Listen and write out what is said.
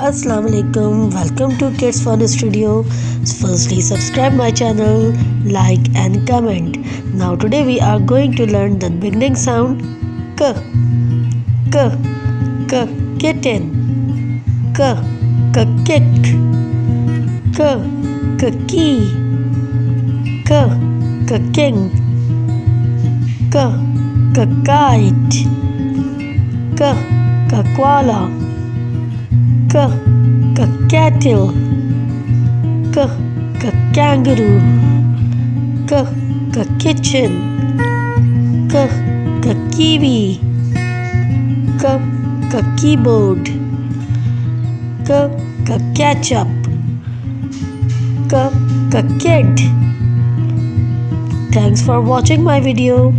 Assalamu alaikum. Welcome to Kids Fun Studio. Firstly, subscribe my channel, like and comment. Now today we are going to learn the beginning sound k, k, k, kitten, k, k, kick, k, k, key, k, k, king, k, k, kite, k, k, koala, k, k, cattle, k, k, kangaroo, k, k, kitchen, k, k, kiwi, k, k, keyboard, k, k, ketchup, k, k, kid. Thanks for watching my video.